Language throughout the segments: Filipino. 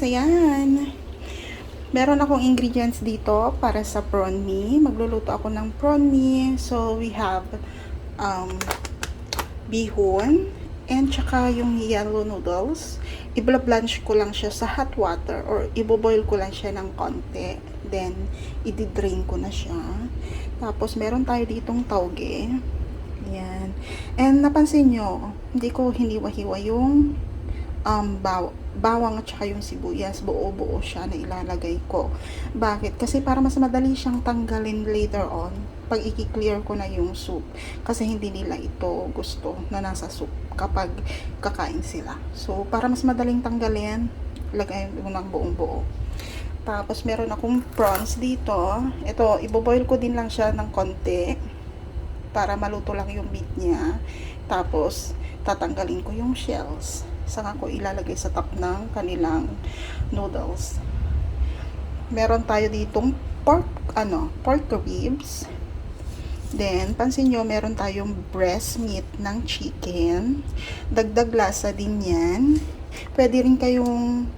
ayan. Meron akong ingredients dito para sa prawn mee. Magluluto ako ng prawn mee. So, we have bihon and tsaka yung yellow noodles. I-blanch ko lang siya sa hot water or i-boil ko lang siya ng konti. Then, i-drain ko na siya. Tapos, meron tayo ditong tauge. Ayan. And napansin nyo, hindi ko hiniwa-hiwa yung bawang at saka yung sibuyas. Buo-buo siya na ilalagay ko. Bakit? Kasi para mas madali siyang tanggalin later on pag i-clear ko na yung soup. Kasi hindi nila ito gusto na nasa soup kapag kakain sila. So, para mas madaling tanggalin, lagay mo ng buong-buo. Tapos, meron akong prawns dito. Ito, iboboil ko din lang siya ng konti para maluto lang yung meat niya. Tapos, tatanggalin ko yung shells. Saka ko ilalagay sa top ng kanilang noodles. Meron tayo ditong pork ribs. Then, pansin nyo, meron tayong breast meat ng chicken. Dagdag lasa din yan. Pwede rin kayong,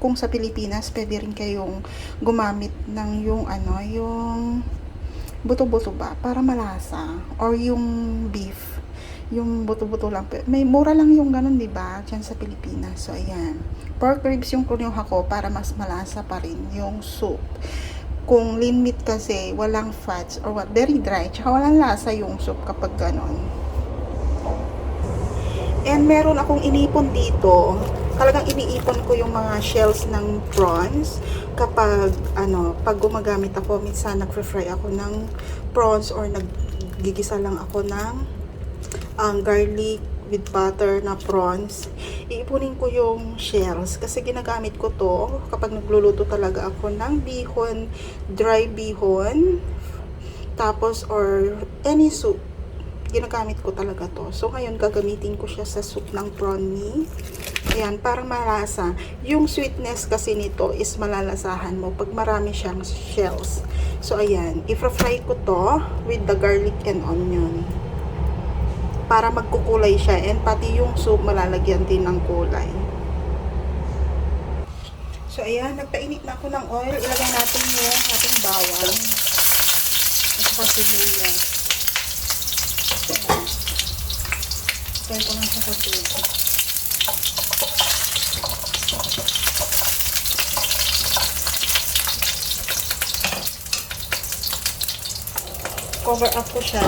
kung sa Pilipinas, pwede rin kayong gumamit ng yung buto-buto ba, para malasa. Or yung beef. Yung buto-buto lang. May mura lang yung ganun, diba? Diyan sa Pilipinas. So, ayan. Pork ribs yung kunyuha ko para mas malasa pa rin yung soup. Kung lean meat kasi, walang fats or what, very dry. Tsaka walang lasa yung soup kapag ganon. And meron akong inipon dito. Talagang iniipon ko yung mga shells ng prawns kapag, pag gumagamit ako, minsan nag-fry ako ng prawns or naggigisa lang ako ng garlic with butter na prawns. Iipunin ko yung shells kasi ginagamit ko to kapag nagluluto talaga ako ng bihon, dry bihon, tapos or any soup. Ginagamit ko talaga to. So ngayon gagamitin ko siya sa soup ng prawn mee. Ayan, parang malasa. Yung sweetness kasi nito is malalasahan mo pag marami siyang shells. So ayan, i-fry ko to with the garlic and onion para magkukulay siya, and pati yung soup malalagyan din ng kulay. So ayan, nagpainit na ako ng oil. Ilagay natin yung ating bawang at saka sibuyas. Try ko lang sa katubo. Cover up ko siya.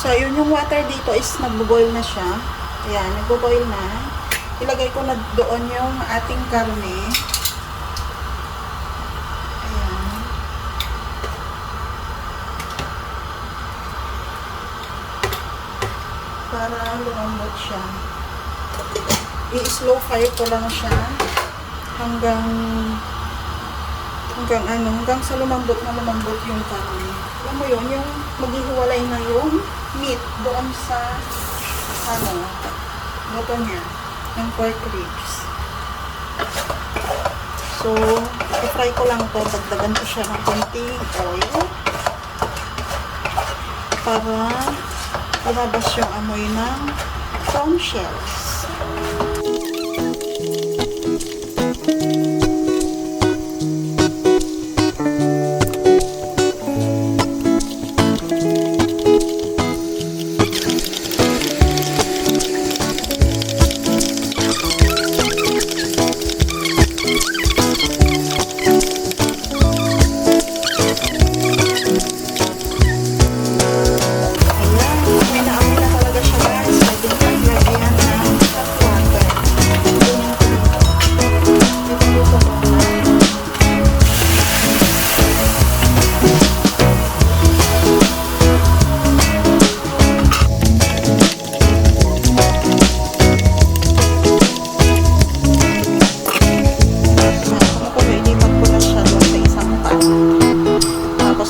So, yun yung water dito is nagbo-boil na siya. Ayan, nagbo-boil na. Ilagay ko na doon yung ating karne. Ayan. Para lumambot siya. I-slow fire ko lang siya hanggang sa lumambot yung karne. Alam mo yun, yung maghihiwalay na yung meat doon sa buto niya ng pork ribs. So, i-fry ko lang to, dagdagan ko siya ng konting oil para lumabas yung amoy ng prawn shells.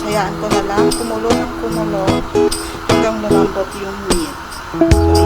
Hayaan ko na lang kumulo ng kumulo hanggang lumambot yung meat. So,